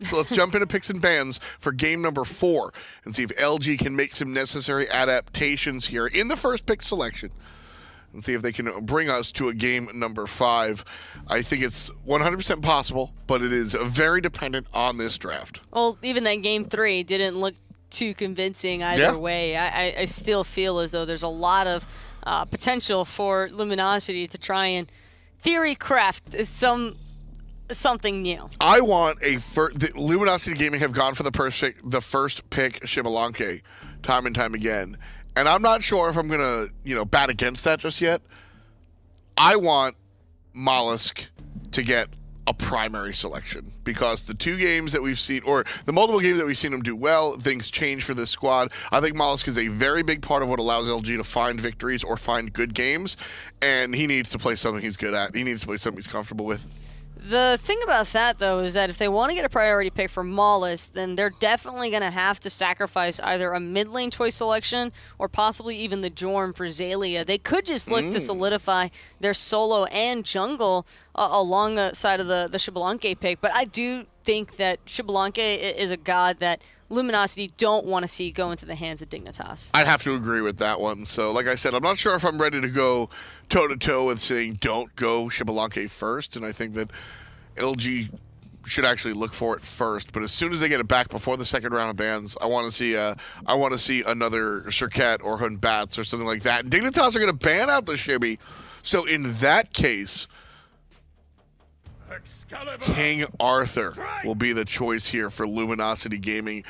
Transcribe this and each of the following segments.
So let's jump into picks and bans for game number 4 and see if LG can make some necessary adaptations here in the first pick selection and see if they can bring us to a game number 5. I think it's 100% possible, but it is very dependent on this draft. Well, even that game 3 didn't look too convincing either way. I still feel as though there's a lot of potential for Luminosity to try and theory craft something new. I want Luminosity Gaming have gone for the first pick Xaliea time and time again, and I'm not sure if I'm gonna bat against that just yet. I want Molluskk to get a primary selection because the 2 games that we've seen, or the multiple games that we've seen him do well, things change for this squad. I think Molluskk is a very big part of what allows LG to find victories or find good games, and he needs to play something he's good at. He needs to play something he's comfortable with. The thing about that, though, is that if they want to get a priority pick for Molluskk, then they're definitely going to have to sacrifice either a mid lane choice selection or possibly even the Jorm for Xaliea. They could just look to solidify their solo and jungle alongside of the Xaliea pick, but I do think that Xaliea is a god that Luminosity don't want to see go into the hands of Dignitas. I'd have to agree with that one. So, like I said, I'm not sure if I'm ready to go toe-to-toe with saying don't go Xaliea first, and I think that LG should actually look for it first. But as soon as they get it back before the second round of bans, I want to see another Circuit or Hun Bats or something like that. Dignitas are going to ban out the Shibby. So in that case, King Arthur will be the choice here for Luminosity Gaming.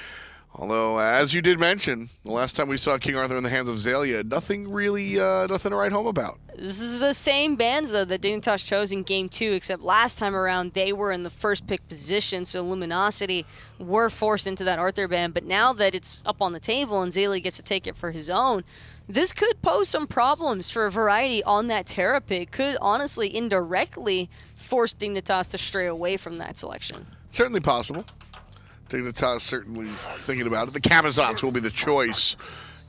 Although, as you did mention, the last time we saw King Arthur in the hands of Xaliea, nothing to write home about. This is the same bans, though, that Dignitas chose in Game 2, except last time around they were in the first pick position, so Luminosity were forced into that Arthur ban. But now that it's up on the table and Xaliea gets to take it for his own, this could pose some problems for Variety on that Terra pick. Could honestly indirectly force Dignitas to stray away from that selection. Certainly possible. Dignitas certainly thinking about it. The Camazotz will be the choice.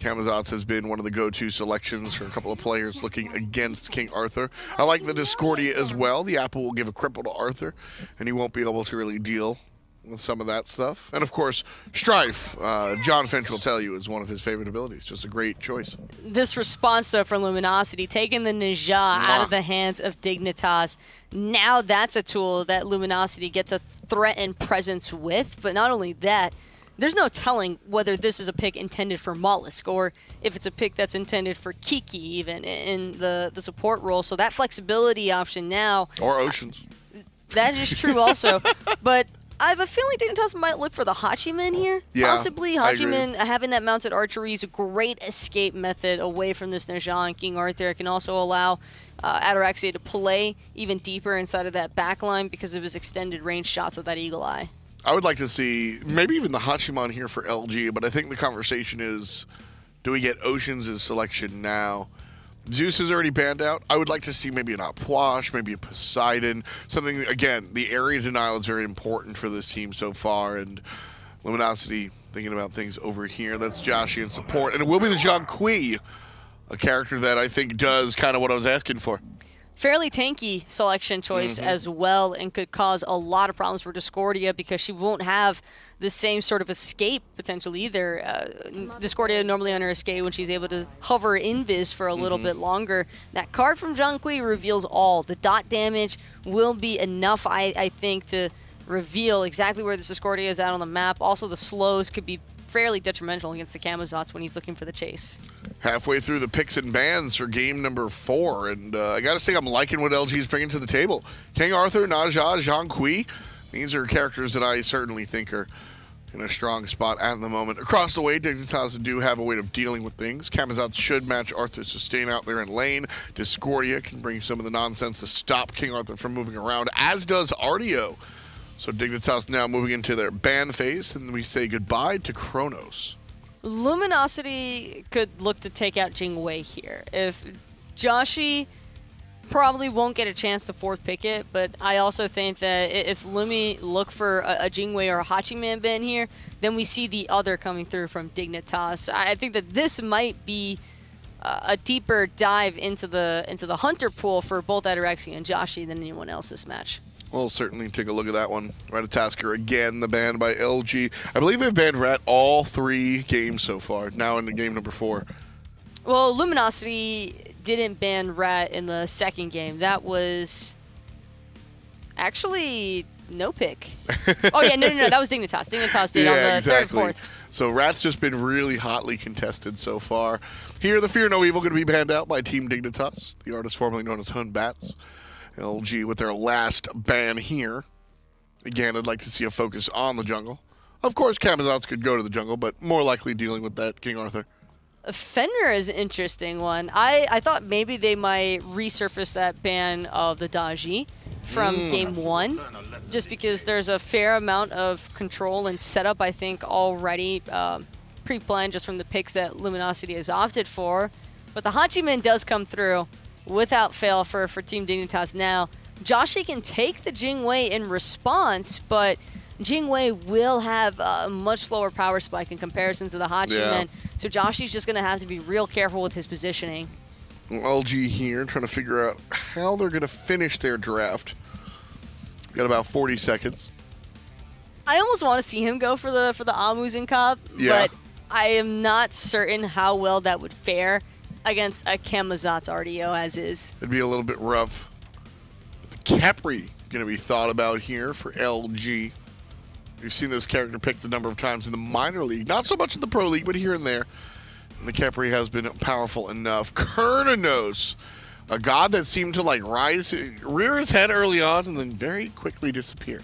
Camazotz has been one of the go-to selections for a couple of players looking against King Arthur. I like the Discordia as well. The Apple will give a cripple to Arthur, and he won't be able to really deal with some of that stuff. And of course, Strife, John Finch will tell you, is one of his favorite abilities. Just a great choice. This response, though, from Luminosity, taking the Ninja out of the hands of Dignitas. Now that's a tool that Luminosity gets a threat and presence with. But not only that, there's no telling whether this is a pick intended for Molluskk or if it's a pick that's intended for Kiki even in the support role. So that flexibility option now. Or Oceans. That is true also. But I have a feeling Dignitas might look for the Hachiman here. Yeah, possibly Hachiman having that mounted archery is a great escape method away from this Ner'Zhal and King Arthur. It can also allow Ataraxia to play even deeper inside of that backline because of his extended range shots with that Eagle Eye. I would like to see maybe even the Hachiman here for LG, but I think the conversation is, do we get Oceans' selection now? Zeus is already banned out. I would like to see maybe an Apwash, maybe a Poseidon, something. Again, the area denial is very important for this team so far, and Luminosity thinking about things over here. That's Joshy in support, and it will be the Zhang Kui, a character that I think does kind of what I was asking for. Fairly tanky selection choice as well, and could cause a lot of problems for Discordia because she won't have the same sort of escape potential either. Discordia normally on her escape when she's able to hover invis for a little bit longer. That card from Zhang Kui reveals all. The dot damage will be enough, I think, to reveal exactly where this Discordia is at on the map. Also, the slows could be fairly detrimental against the Camazotz when he's looking for the chase. Halfway through the picks and bans for game number 4, and I gotta say I'm liking what LG's bringing to the table. King Arthur, Naja, Zhang Kui, these are characters that I certainly think are in a strong spot at the moment. Across the way, Dignitas do have a way of dealing with things. Camazotz should match Arthur's sustain out there in lane. Discordia can bring some of the nonsense to stop King Arthur from moving around, as does Artio. So Dignitas now moving into their ban phase, and we say goodbye to Kronos. Luminosity could look to take out Jingwei here. If Joshy probably won't get a chance to fourth pick it, but I also think that if Lumi look for a Jingwei or a Hachiman ban here, then we see the other coming through from Dignitas. I think that this might be a deeper dive into the hunter pool for both Ataraxia and Joshy than anyone else this match. We'll certainly take a look at that one. Ratatasker again, the ban by LG. I believe they've banned Rat all 3 games so far, now into game number 4. Well, Luminosity didn't ban Rat in the second game. That was actually no pick. Oh, yeah, no, that was Dignitas. Dignitas did on the third and fourth. So Rat's just been really hotly contested so far. Here, the Fear No Evil going to be banned out by Team Dignitas, the artist formerly known as Hun Bats. LG with their last ban here. Again, I'd like to see a focus on the jungle. Of course, Camazotz could go to the jungle, but more likely dealing with that King Arthur. Fenrir is an interesting one. I thought maybe they might resurface that ban of the Daji from game 1, just because there's a fair amount of control and setup, I think, already pre-planned just from the picks that Luminosity has opted for. But the Hachiman does come through without fail for Team Dignitas now. Joshy can take the Jingwei in response, but Jingwei will have a much slower power spike in comparison to the Hachiman. So Joshy's just going to have to be real careful with his positioning. LG here trying to figure out how they're going to finish their draft. Got about 40 seconds. I almost want to see him go for the Amus in Cobb, but I am not certain how well that would fare against a Camazotz RDO as is. It'd be a little bit rough. The Capri going to be thought about here for LG. We've seen this character picked a number of times in the minor league. Not so much in the pro league, but here and there. And the Capri has been powerful enough. Kernanos, a god that seemed to like rear his head early on and then very quickly disappear.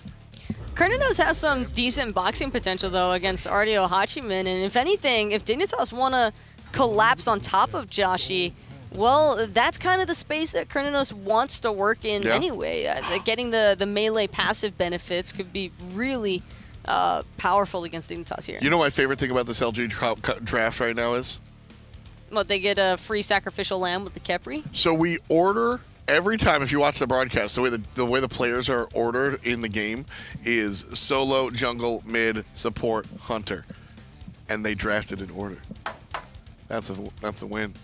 Kernanos has some decent boxing potential, though, against RDO Hachiman. And if anything, if Dignitas want to collapse on top of Joshy, well, that's kind of the space that Kernanos wants to work in anyway. Getting the melee passive benefits could be really powerful against Dignitas here. You know my favorite thing about this LG draft right now is? What, they get a free sacrificial lamb with the Kepri? So we order every time, if you watch the broadcast, the way the players are ordered in the game is solo, jungle, mid, support, hunter. And they drafted in order. That's a win.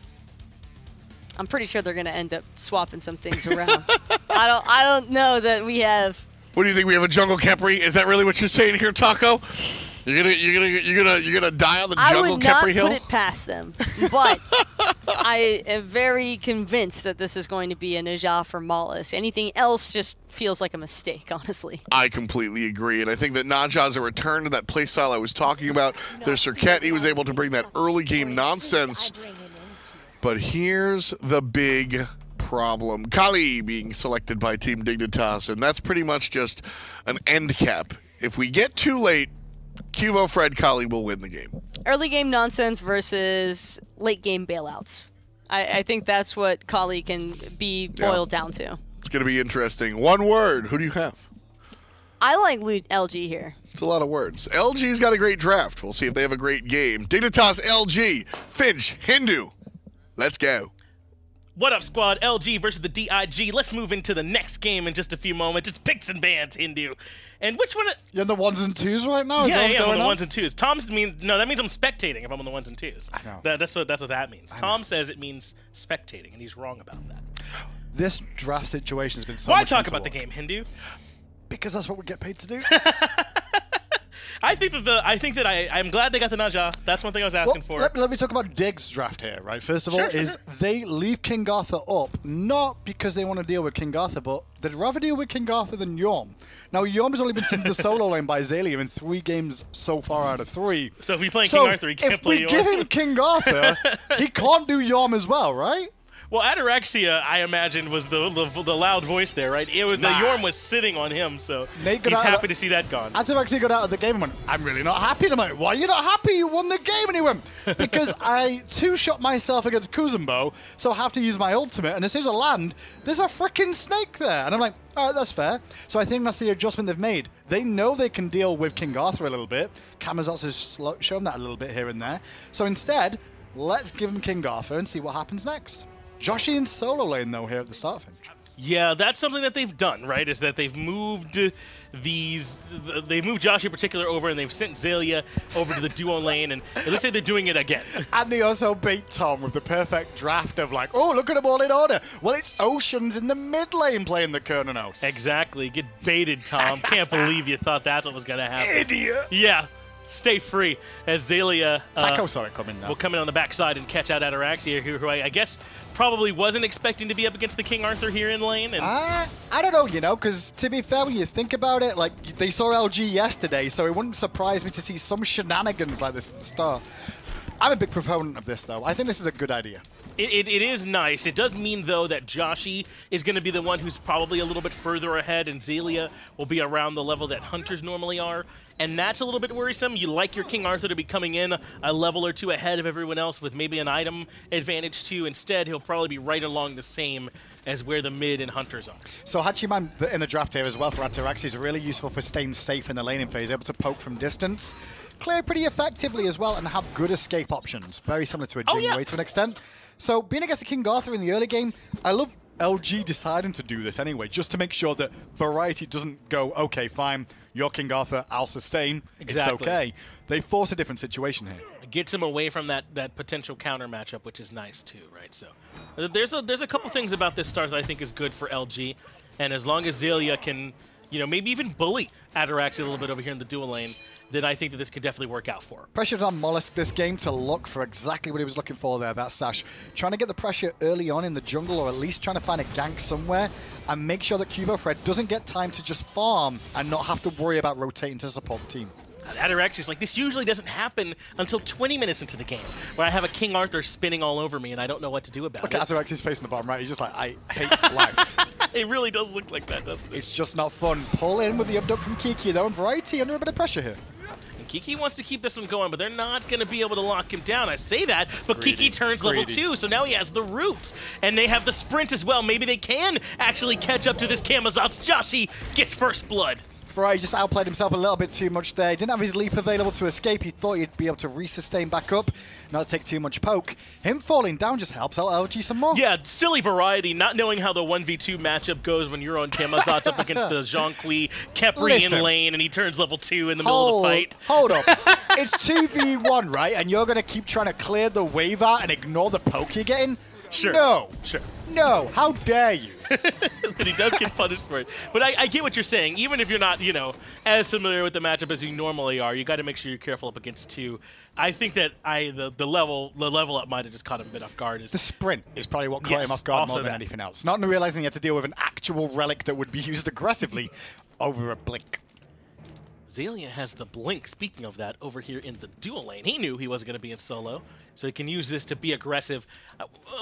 I'm pretty sure they're going to end up swapping some things around. I don't know that we have. What do you think? We have a jungle Kepri? Is that really what you're saying here, Taco? You're gonna die on the jungle Kepri hill? I would not put it past them, but I am very convinced that this is going to be a Najah for Molluskk. Anything else just feels like a mistake, honestly. I completely agree, and I think that Najah's a return to that playstyle I was talking about. There's Circuit, he was able to bring that early game nonsense. But here's the big problem. Kali being selected by Team Dignitas, and that's pretty much just an end cap. If we get too late, Qvofred Kali will win the game. Early game nonsense versus late game bailouts. I think that's what Kali can be boiled down to. It's going to be interesting. One word. Who do you have? I like LG here. It's a lot of words. LG's got a great draft. We'll see if they have a great game. Dignitas, LG, Finch, Hindu. Let's go. What up, squad? LG versus the DIG. Let's move into the next game in just a few moments. It's picks and bans, Hindu. And which one? You're in the ones and twos right now? Yeah, I'm on the ones and twos. Tom's no, that means I'm spectating if I'm on the ones and twos. I know. That's what that means. Tom says it means spectating, and he's wrong about that. This draft situation has been so Why much fun talk to about the watch. game, Hindu? Because that's what we get paid to do. I think that I'm glad they got the Najah. That's one thing I was asking for. Let me talk about Dig's draft here, right? First of all, they leave King Arthur up, not because they want to deal with King Arthur, but they'd rather deal with King Arthur than Yom. Now, Yom has only been sent to the solo lane by Xaliea in 3 games so far out of 3. So if we play King Arthur, he can't play Yom. If we give him King Arthur, he can't do Yom as well, right? Well, Ataraxia, I imagined, was the loud voice there, right? The Yorm was sitting on him, so he's happy to see that gone. Ataraxia got out of the game and went, I'm really not happy. And I'm like, why are you not happy? You won the game. And he went, because I two-shot myself against Kuzumbo, so I have to use my ultimate. And as soon as I land, there's a freaking snake there. And I'm like, all right, that's fair. So I think that's the adjustment they've made. They know they can deal with King Arthur a little bit. Camazotz has shown that a little bit here and there. So instead, let's give him King Arthur and see what happens next. Joshy in solo lane, though, here at the start, Finch. Yeah, that's something that they've done, right? Is that they've moved Joshy in particular over, and they've sent Xaliea over to the duo lane, and it looks like they're doing it again. And they also beat Tom with the perfect draft of like, oh, look at them all in order. Well, it's Oceans in the mid lane playing the Kernanos. Exactly. Get baited, Tom. Can't believe you thought that's what was going to happen. Idiot. Yeah. Stay free as Xaliea Taco saw it coming now. will come in on the backside and catch out Ataraxia, who I guess probably wasn't expecting to be up against the King Arthur here in lane. And I don't know, you know, because to be fair, when you think about it, like, they saw LG yesterday, so it wouldn't surprise me to see some shenanigans like this at the start. I'm a big proponent of this, though. I think this is a good idea. It is nice. It does mean, though, that Joshy is going to be the one who's probably a little bit further ahead, and Xaliea will be around the level that Hunters normally are. And that's a little bit worrisome. You like your King Arthur to be coming in a level or two ahead of everyone else with maybe an item advantage, too. Instead, he'll probably be right along the same as where the mid and Hunters are. So Hachiman in the draft here as well for Ataraxia is really useful for staying safe in the laning phase, able to poke from distance, clear pretty effectively as well, and have good escape options. Very similar to a Jingwei to an extent. So being against the King Arthur in the early game, I love LG deciding to do this anyway, just to make sure that Variety doesn't go, okay, fine, you're King Arthur, I'll sustain, Exactly. it's okay. They force a different situation here. It gets him away from that potential counter matchup, which is nice too, right? So there's a couple things about this start that I think is good for LG, and as long as Xaliea can, you know, maybe even bully Ataraxia a little bit over here in the dual lane, then I think that this could definitely work out for her. Pressure's on Molluskk this game to look for exactly what he was looking for there, that Sash. Trying to get the pressure early on in the jungle, or at least trying to find a gank somewhere, and make sure that Qvofred doesn't get time to just farm and not have to worry about rotating to support the team. Ataraxia's like, this usually doesn't happen until 20 minutes into the game, where I have a King Arthur spinning all over me and I don't know what to do about it. Look at Ataraxia's face in the bottom right. He's just like, I hate life. It really does look like that, doesn't it? It's just not fun. Pull in with the abduct from Kiki, though, and Variety under a bit of pressure here. And Kiki wants to keep this one going, but they're not going to be able to lock him down. I say that, but Kiki turns level 2, so now he has the roots. And they have the sprint as well. Maybe they can actually catch up to this Camazotz. Joshy gets first blood. Variety just outplayed himself a little bit too much there. He didn't have his leap available to escape. He thought he'd be able to resustain back up, not take too much poke. Him falling down just helps out LG some more. Yeah, silly Variety, not knowing how the 1v2 matchup goes when you're on Camazotz up against the Jean-Qui Khepri in lane, and he turns level 2 in the middle of the fight. Hold up. It's 2v1, right? And you're going to keep trying to clear the wave out and ignore the poke you're getting? Sure. No. Sure. No. How dare you? But he does get punished for it. But I get what you're saying. Even if you're not, you know, as familiar with the matchup as you normally are, you got to make sure you're careful up against 2. I think that the level up might have just caught him a bit off guard. The sprint is probably what caught him off guard more than anything else. Not realizing he had to deal with an actual relic that would be used aggressively over a blink. Xaliea has the blink, speaking of that, over here in the dual lane. He knew he wasn't going to be in solo, so he can use this to be aggressive.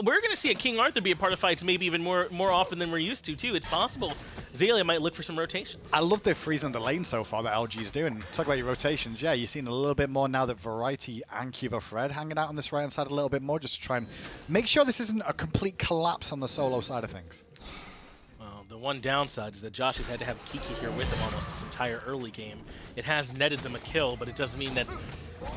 We're going to see a King Arthur be a part of fights maybe even more often than we're used to, too. It's possible Xaliea might look for some rotations. I love the freeze on the lane so far that LG is doing. Talk about your rotations. Yeah, you're seeing a little bit more now that Variety and Qvofred hanging out on this right-hand side a little bit more, just to try and make sure this isn't a complete collapse on the solo side of things. The one downside is that Josh has had to have Kiki here with him almost this entire early game. It has netted them a kill, but it doesn't mean that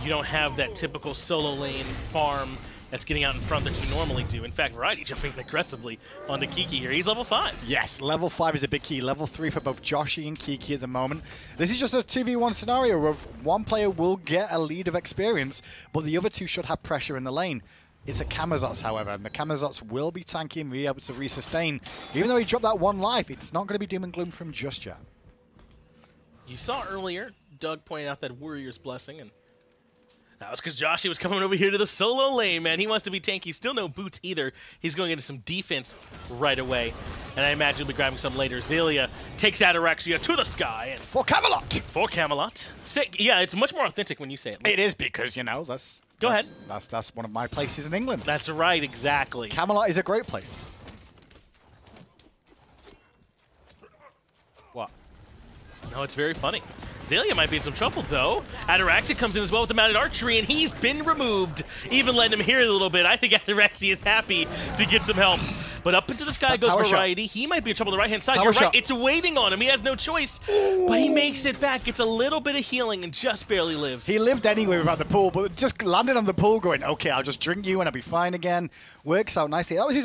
you don't have that typical solo lane farm that's getting out in front that you normally do. In fact, Variety jumping aggressively onto Kiki here. He's level 5. Yes, level 5 is a big key. Level 3 for both Joshy and Kiki at the moment. This is just a 2v1 scenario where one player will get a lead of experience, but the other two should have pressure in the lane. It's a Camazotz, however, and the Camazotz will be tanking, be able to resustain. Even though he dropped that one life, it's not going to be doom and gloom from just yet. You saw earlier, Doug pointed out that Warrior's Blessing, and that was because Joshy was coming over here to the solo lane, man. He wants to be tanky. Still no boots either. He's going into some defense right away, and I imagine he'll be grabbing some later. Xaliea takes Ataraxia to the sky. And for Camelot! For Camelot. Yeah, it's much more authentic when you say it. It is because, you know, that's... Go ahead. That's one of my places in England. That's right, exactly. Camelot is a great place. What? No, it's very funny. Xaliea might be in some trouble, though. Ataraxia comes in as well with the mounted archery, and he's been removed. Even letting him hear it a little bit. I think Ataraxia is happy to get some help. But up into the sky That goes tower Variety. He might be in trouble on the right-hand side. Tower You're right. shot. It's waiting on him. He has no choice. Ooh. But he makes it back. Gets a little bit of healing and just barely lives. He lived anyway without the pool, but just landed on the pool going, okay, I'll just drink you and I'll be fine again. Works out nicely. That was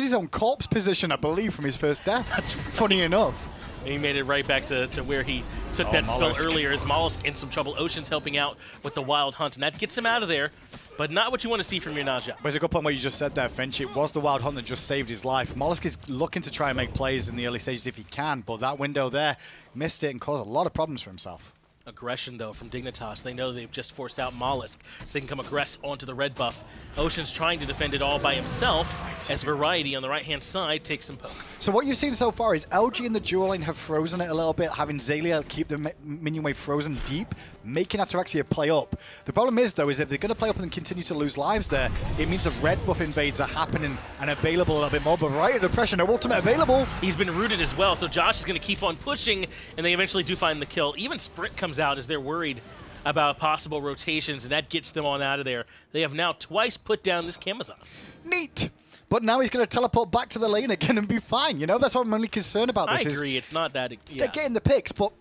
his own corpse position, I believe, from his first death. That's funny enough. He made it right back to where he took that Molluskk. spell earlier as Molluskk in some trouble. Ocean's helping out with the Wild Hunt, and that gets him out of there, but not what you want to see from your Naja. But it's a good point what you just said there, Finch. It was the Wild Hunt that just saved his life. Molluskk is looking to try and make plays in the early stages if he can, but that window there missed it and caused a lot of problems for himself. Aggression, though, from Dignitas. They know they've just forced out Molluskk, so they can come aggress onto the red buff. Ocean's trying to defend it all by himself, as Variety on the right-hand side takes some poke. So what you've seen so far is LG and the dual lane have frozen it a little bit, having Xaliea keep the minion wave frozen deep, making Ataraxia play up. The problem is, though, is if they're going to play up and continue to lose lives there, it means the red buff invades are happening and available a little bit more. But right under pressure, no ultimate available. He's been rooted as well, so Josh is going to keep on pushing, and they eventually do find the kill. Even Sprint comes out as they're worried about possible rotations, and that gets them on out of there. They have now twice put down this Camazotz. Neat. But now he's going to teleport back to the lane again and be fine. You know, that's what I'm only concerned about. I agree. It's not that. Yeah. They're getting the picks, but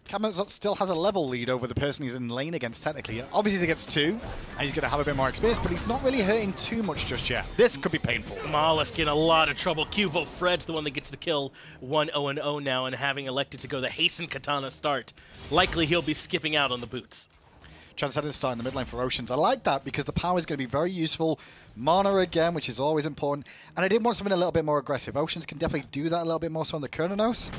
Camazotz still has a level lead over the person he's in lane against, technically. Obviously, he's against two, and he's going to have a bit more experience, but he's not really hurting too much just yet. This could be painful. Molluskk in a lot of trouble. Qvofred's the one that gets the kill. 1-0-0 now, and having elected to go the Hasten Katana start. Likely he'll be skipping out on the boots. Transcendent start in the mid lane for Oceans. I like that because the power is going to be very useful. Mana again, which is always important. And I did want something a little bit more aggressive. Oceans can definitely do that a little bit more so on the Kronos.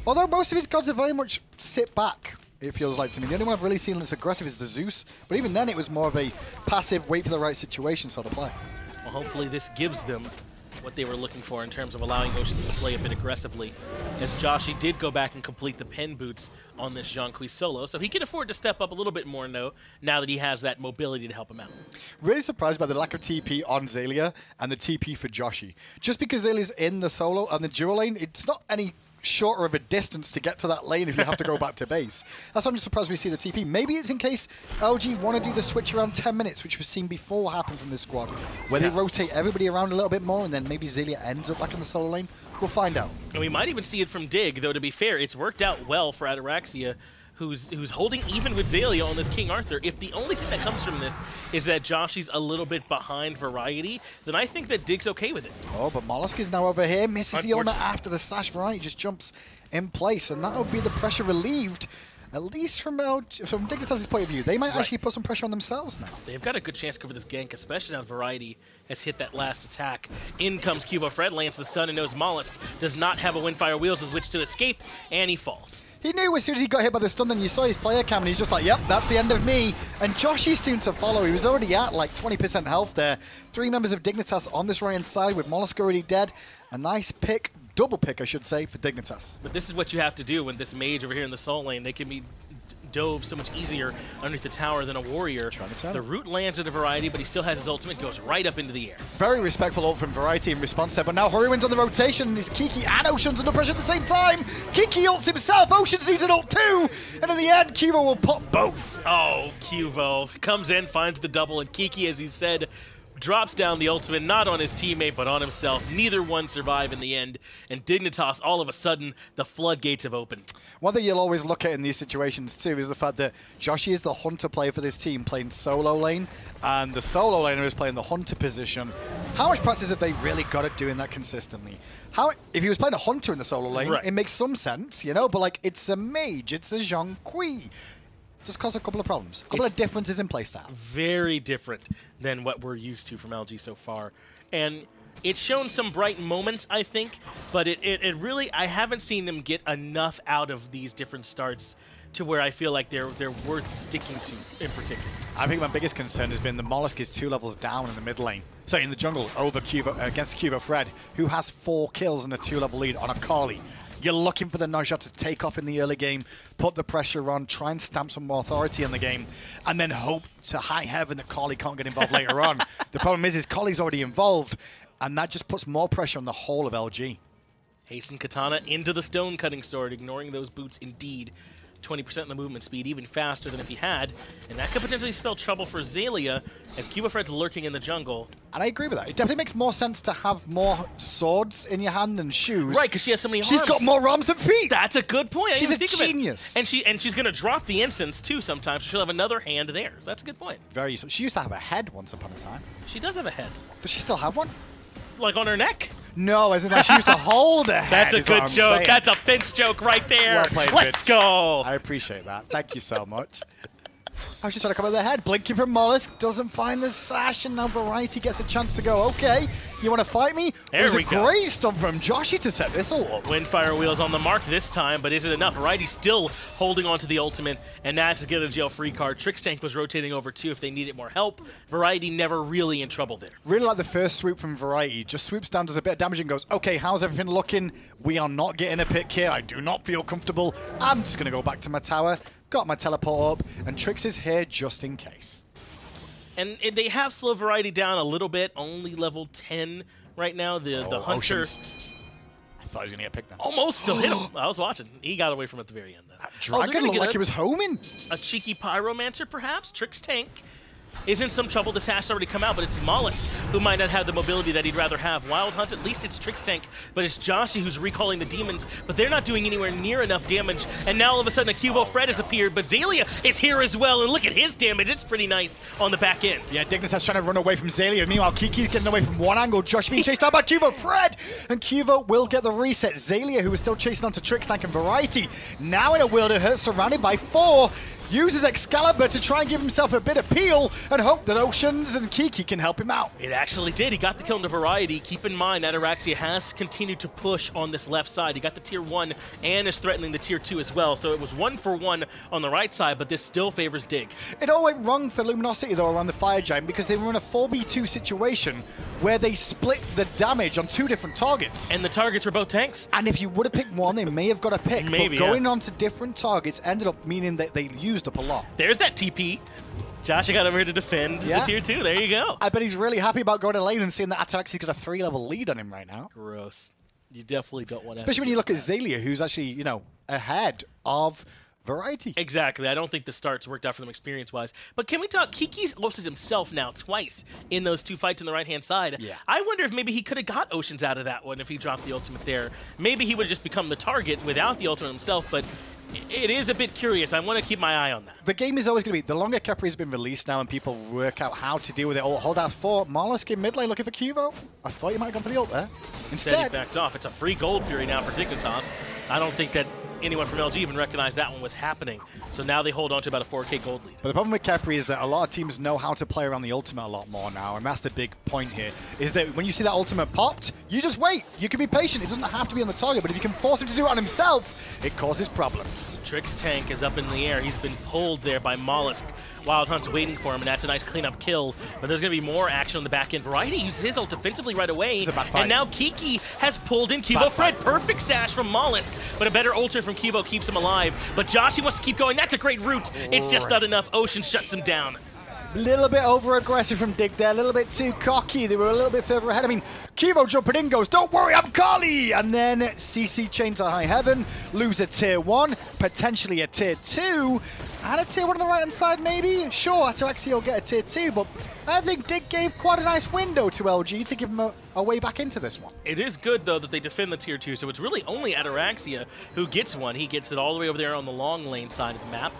Although most of his gods are very much sit back, it feels like to me. The only one I've really seen that's aggressive is the Zeus. But even then, it was more of a passive, wait for the right situation sort of play. Well, hopefully this gives them what they were looking for in terms of allowing Oceans to play a bit aggressively, as Joshy did go back and complete the pen boots on this Jean-Qui solo, so he can afford to step up a little bit more now that he has that mobility to help him out. Really surprised by the lack of TP on Xaliea and the TP for Joshy. Just because Xalia's in the solo and the dual lane, it's not any shorter of a distance to get to that lane if you have to go back to base. That's why I'm just surprised we see the TP. Maybe it's in case LG want to do the switch around 10 minutes, which we've seen before happen from this squad, where they rotate everybody around a little bit more, and then maybe Xaliea ends up back in the solo lane. We'll find out. And we might even see it from Dig, though to be fair, it's worked out well for Ataraxia, who's holding even with Xaliea on this King Arthur. If the only thing that comes from this is that Joshy's a little bit behind Variety, then I think that Dig's okay with it. Oh, but Molluskk is now over here, misses the ultimate after the Sash. Variety just jumps in place, and that'll be the pressure relieved, at least from Dignitas' point of view. They might actually put some pressure on themselves now. They've got a good chance to cover this gank, especially now Variety has hit that last attack. In comes Qvofred, lands the stun, and knows Molluskk does not have a Windfire Wheels with which to escape, and he falls. He knew as soon as he got hit by the stun, then you saw his player cam, and he's just like, yep, that's the end of me. And Joshy's soon to follow. He was already at like 20% health there. 3 members of Dignitas on this right-hand side with Molluskk already dead. A nice pick, double pick, I should say, for Dignitas. But this is what you have to do when this mage over here in the soul lane, they can be dove so much easier underneath the tower than a warrior. The root lands at a Variety, but he still has his ultimate, goes right up into the air. Very respectful ult from Variety in response there, but now Hurriwind's on the rotation, and it's Kiki and Oceans under pressure at the same time. Kiki ults himself, Oceans needs an ult too, and in the end, Qvo will pop both. Oh, Qvo comes in, finds the double, and Kiki, as he said, drops down the ultimate, not on his teammate, but on himself. Neither one survive in the end, and Dignitas, all of a sudden, the floodgates have opened. One thing you'll always look at in these situations, too, is the fact that Joshy is the hunter player for this team, playing solo lane, and the solo laner is playing the hunter position. How much practice have they really got at doing that consistently? If he was playing a hunter in the solo lane, it makes some sense, you know, but like, it's a mage, it's a Jean-Qui. Just cause a couple of problems. A couple of differences in playstyle. Very different than what we're used to from LG so far. And it's shown some bright moments, I think, but it really, I haven't seen them get enough out of these different starts to where I feel like they're worth sticking to in particular. I think my biggest concern has been the Molluskk is 2 levels down in the mid lane. So in the jungle over against Qvofred, who has 4 kills and a 2-level lead on a Carly. You're looking for the Naja to take off in the early game, put the pressure on, try and stamp some more authority in the game, and then hope to high heaven that Collie can't get involved later on. The problem is Collie's already involved, and that just puts more pressure on the whole of LG. Hasten Katana into the stone cutting sword, ignoring those boots indeed. 20% in the movement speed, even faster than if he had. And that could potentially spell trouble for Xaliea, as Qvofred's lurking in the jungle. And I agree with that. It definitely makes more sense to have more swords in your hand than shoes. Right, because she has so many arms. She's got more arms than feet. That's a good point. She's a think of it. genius. And she's going to drop the incense, too, sometimes. She'll have another hand there. That's a good point. Very useful. She used to have a head once upon a time. She does have a head. Does she still have one? Like on her neck? No, as in that she used to hold a head. That's a is what good I'm joke. saying. That's a Finch joke right there. Well played, Let's Finch. go. I appreciate that. Thank you so much. I was just trying to come with the head. Blinking from Molluskk, doesn't find the sash, and now Variety gets a chance to go. Okay, you want to fight me? There we go. It was go. a great stun from Joshy to set this all up. Windfire Wheels on the mark this time, but is it enough? Variety's still holding on to the ultimate, and that's a get a jail free card. Trixtank was rotating over too if they needed more help. Variety never really in trouble there. Really like the first swoop from Variety. Just swoops down, does a bit of damage, and goes, okay, how's everything looking? We are not getting a pick here. I do not feel comfortable. I'm just going to go back to my tower. Got my teleport up, and Trix is here just in case. And they have slow Variety down a little bit, only level 10 right now. The Hunter Oceans. I thought he was going to get picked now. almost still hit him. I was watching. He got away from it at the very end, though. That they're dragon gonna looked get like it was homing. a cheeky Pyromancer, perhaps? Trixtank is in some trouble. This hash already come out, but it's Molluskk who might not have the mobility that he'd rather have. Wild Hunt, at least it's Trixtank, but it's Joshy who's recalling the demons, but they're not doing anywhere near enough damage. And now all of a sudden a Qvofred has appeared, but Xaliea is here as well, and look at his damage. It's pretty nice on the back end. Yeah, Dignitas trying to run away from Xaliea. Meanwhile, Kiki's getting away from one angle. Josh being chased down by Qvofred. And Qvo will get the reset. Xaliea, who was still chasing onto Trixtank and Variety, now in a world of hurt, surrounded by 4. Uses Excalibur to try and give himself a bit of peel and hope that Oceans and Kiki can help him out. It actually did. He got the kill into Variety. Keep in mind, Ataraxia has continued to push on this left side. He got the tier 1 and is threatening the tier 2 as well. So it was 1-for-1 on the right side, but this still favors Dig. It all went wrong for Luminosity, though, around the Fire Giant because they were in a 4v2 situation where they split the damage on 2 different targets. And the targets were both tanks? And if you would have picked one, they may have got a pick. Maybe, but going on to different targets ended up meaning that they used up a lot. There's that TP. Josh got over here to defend the tier 2. There you go. I bet he's really happy about going to lane and seeing that Ataraxia's got a 3-level lead on him right now. Gross. You definitely don't want to. Especially when you look at Xaliea, who's actually, you know, ahead of Variety. Exactly. I don't think the starts worked out for them experience-wise. But can we talk? Kiki's ulted himself now twice in those 2 fights on the right-hand side. Yeah. I wonder if maybe he could have got Oceans out of that one if he dropped the ultimate there. Maybe he would have just become the target without the ultimate himself, but it is a bit curious. I want to keep my eye on that. The game is always going to be, the longer Khepri has been released now and people work out how to deal with it all, hold out 4, Molluskk in mid lane looking for Qvo. I thought you might have gone for the ult there. Instead, he Instead, backed off. It's a free gold fury now for Dignitas. I don't think that anyone from LG even recognized that one was happening. So now they hold on to about a 4K gold lead. but the problem with Khepri is that a lot of teams know how to play around the ultimate a lot more now, and that's the big point here, is that when you see that ultimate popped, you just wait. You can be patient. It doesn't have to be on the target, but if you can force him to do it on himself, it causes problems. Trixtank is up in the air. He's been pulled there by Molluskk. Wild Hunt's waiting for him, and that's a nice cleanup kill. But there's going to be more action on the back end. Variety uses his ult defensively right away. It's a bad fight. And now Kiki has pulled in Qvofred. Perfect sash from Molluskk, but a better ultimate from Qvo keeps him alive. But Joshy wants to keep going. That's a great route. It's just not enough. Ocean shuts him down. A little bit over-aggressive from Dig there, a little bit too cocky. They were a little bit further ahead. I mean, Qvo jumping in goes, don't worry, I'm Carly! And then CC chains to high heaven, lose a tier 1, potentially a tier 2, and a tier 1 on the right-hand side maybe? Sure, Ataraxia will get a tier 2, but I think Dig gave quite a nice window to LG to give him a way back into this one. It is good, though, that they defend the tier 2, so it's really only Ataraxia who gets one. He gets it all the way over there on the long lane side of the map,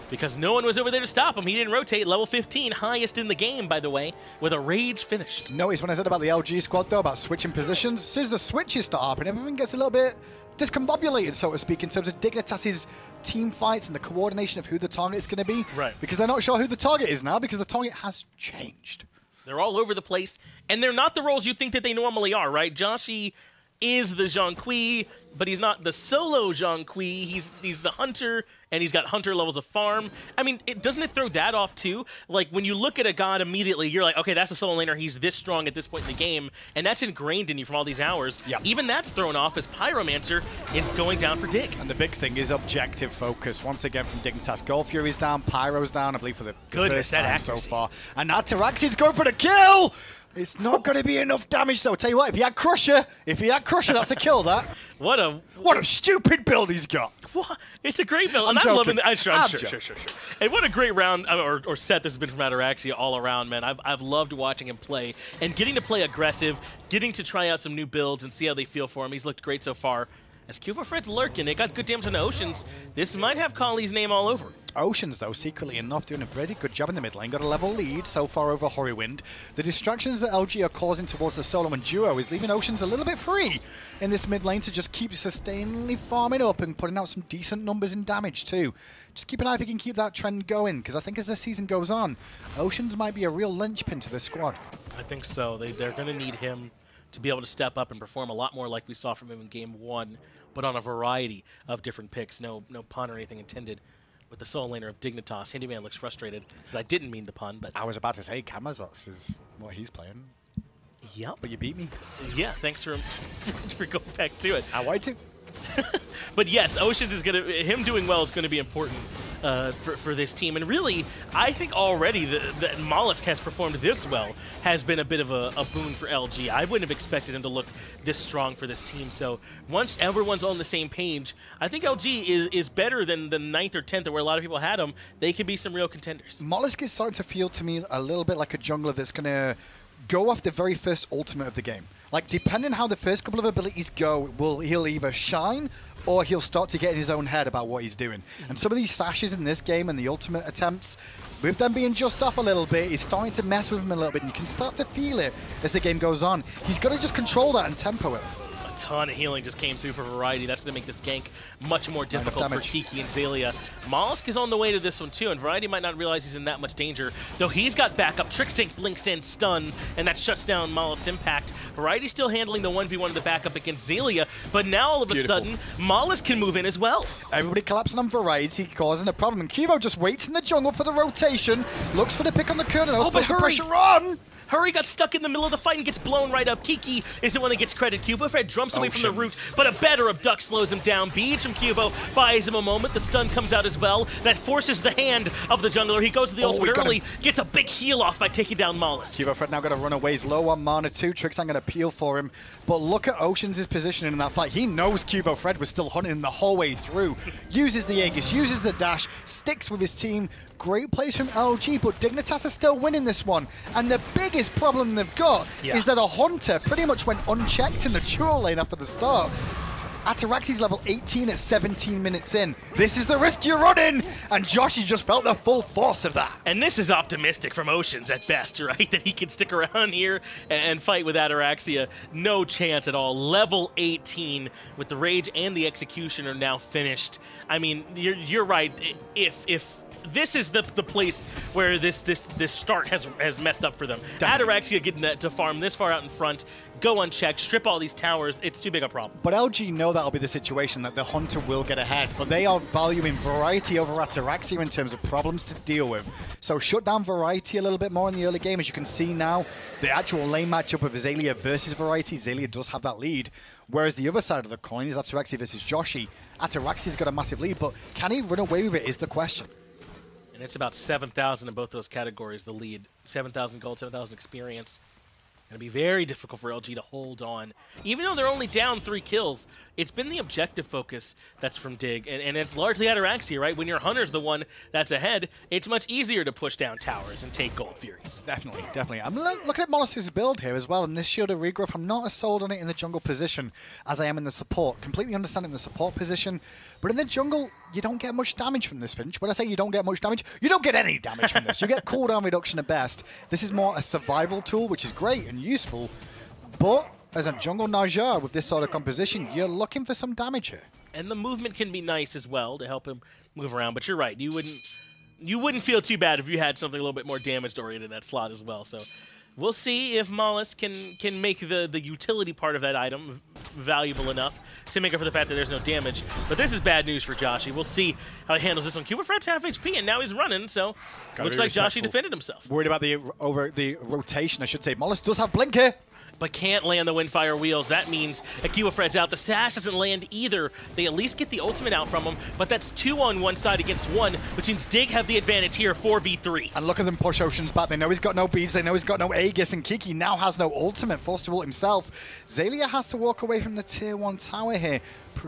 because no one was over there to stop him. He didn't rotate. Level 15, highest in the game, by the way, with a rage finish. Notice when I said about the LG squad, though, about switching positions, as soon as the switches start up and everyone gets a little bit discombobulated, so to speak, in terms of Dignitas' team fights and the coordination of who the target is going to be. Right. Because they're not sure who the target is now, because the target has changed. They're all over the place, and they're not the roles you think that they normally are, right? Joshy is the Zhongqi, but he's not the solo Zhongqi. He's the hunter, and he's got hunter levels of farm. I mean, doesn't it throw that off too? Like, when you look at a god immediately, you're like, okay, that's a solo laner. He's this strong at this point in the game, and that's ingrained in you from all these hours. Yep. Even that's thrown off as Pyromancer is going down for Dig. And the big thing is objective focus. Once again from Dignitas. Gold Fury's down, Pyro's down, I believe, for the Goodness, first that time so accuracy. far. And now Ataraxia's going for the kill! It's not going to be enough damage, though. Tell you what, if he had Crusher, that's a kill, that. What a stupid build he's got. What? It's a great build. I'm and joking. I'm loving it. I'm Sure. And what a great round or set this has been from Ataraxia all around, man. I've loved watching him play and getting to play aggressive, getting to try out some new builds and see how they feel for him. He's looked great so far. As Qvofred's lurking, they got good damage on the Oceans. This might have Kali's name all over. Oceans, though, secretly enough, doing a pretty good job in the mid lane. Got a level lead so far over Hurriwind. The distractions that LG are causing towards the solo and duo is leaving Oceans a little bit free in this mid lane to just keep sustainably farming up and putting out some decent numbers in damage, too. Just keep an eye if he can keep that trend going, because I think as the season goes on, Oceans might be a real linchpin to this squad. I think so. They're going to need him to be able to step up and perform a lot more like we saw from him in Game 1, but on a variety of different picks. No pun or anything intended with the solo laner of Dignitas. Handyman looks frustrated, but I didn't mean the pun. But I was about to say Kamazots is what he's playing. Yep. But you beat me. Yeah, thanks for going back to it. I wanted to. But yes, Oceans is him doing well is going to be important for this team. And really, I think already that Molluskk has performed this well has been a bit of a boon for LG. I wouldn't have expected him to look this strong for this team. So once everyone's on the same page, I think LG is better than the 9th or 10th, where a lot of people had them. They could be some real contenders. Molluskk is starting to feel to me a little bit like a jungler that's going to go off the very first ultimate of the game. Like, depending how the first couple of abilities go, he'll either shine or he'll start to get in his own head about what he's doing. And some of these sashes in this game and the ultimate attempts, with them being just off a little bit, he's starting to mess with him a little bit, and you can start to feel it as the game goes on. He's got to just control that and tempo it. A ton of healing just came through for Variety. That's going to make this gank much more difficult for Kiki and Xaliea. Molluskk is on the way to this one too, and Variety might not realize he's in that much danger, though he's got backup. Trixtank blinks in, stun, and that shuts down Mollusk's impact. Variety still handling the 1v1 of the backup against Xaliea, but now all of a sudden, Molluskk can move in as well. Everybody collapsing on Variety, causing a problem, and Qvo just waits in the jungle for the rotation, looks for the pick on the Colonel, puts the pressure on! Hurry got stuck in the middle of the fight and gets blown right up. Kiki is the one that gets credit. Qvofred jumps away from the root, but a better abduct slows him down. Beads from Qvo buys him a moment. The stun comes out as well. That forces the hand of the jungler. He goes to the ultimate early, gets a big heal off by taking down Molluskk. Qvofred now got to run away. He's low on mana too. Trixtank going to peel for him. But look at Oceans' positioning in that fight. He knows Qvofred was still hunting him the whole way through. Uses the Aegis, uses the dash, sticks with his team. Great plays from LG, but Dignitas is still winning this one. And the biggest problem they've got is that a Hunter pretty much went unchecked in the dual lane after the start. Ataraxia's level 18 at 17 minutes in. This is the risk you're running, and Joshy just felt the full force of that. And this is optimistic from Oceans at best, right? That he can stick around here and fight with Ataraxia. No chance at all. Level 18 with the Rage and the Execution are now finished. I mean, you're right. If this is the place where this start has messed up for them. Definitely. Ataraxia getting to farm this far out in front, go unchecked, strip all these towers, it's too big a problem. But LG know that'll be the situation, that the Hunter will get ahead, but they are valuing Variety over Ataraxia in terms of problems to deal with. So shut down Variety a little bit more in the early game. As you can see now, the actual lane matchup of Xaliea versus Variety, Xaliea does have that lead, whereas the other side of the coin is Ataraxia versus Joshy. Ataraxia's got a massive lead, but can he run away with it is the question. And it's about 7,000 in both those categories, the lead. 7,000 gold, 7,000 experience. Going to be very difficult for LG to hold on. Even though they're only down 3 kills, it's been the objective focus that's from Dig, and it's largely Ataraxia, right? When your Hunter's the one that's ahead, it's much easier to push down towers and take gold Furies. Definitely, definitely. I'm looking at Mollusk's build here as well, and this Shield of Regrowth, I'm not as sold on it in the jungle position as I am in the support. Completely understanding the support position, but in the jungle, you don't get much damage from this, Finch. When I say you don't get much damage, you don't get any damage from this. You get cooldown reduction at best. This is more a survival tool, which is great and useful, but as a jungle Najjar with this sort of composition, you're looking for some damage here. And the movement can be nice as well to help him move around, but you're right. You wouldn't feel too bad if you had something a little bit more damage-oriented in that slot as well. So we'll see if Molluskk can make the utility part of that item valuable enough to make up for the fact that there's no damage. But this is bad news for Joshy. We'll see how he handles this one. Qvofred's half HP, and now he's running, so looks like Joshy defended himself. Worried about the rotation, I should say. Molluskk does have Blink here. but can't land the Windfire wheels. That means that Qvofred's out. The sash doesn't land either. They at least get the ultimate out from him, but that's 2 on one side against 1, which means Dig have the advantage here, 4v3. And look at them push Ocean's back. They know he's got no beads. They know he's got no Aegis, and Kiki now has no ultimate, forced to ult himself. Xaliea has to walk away from the tier 1 tower here,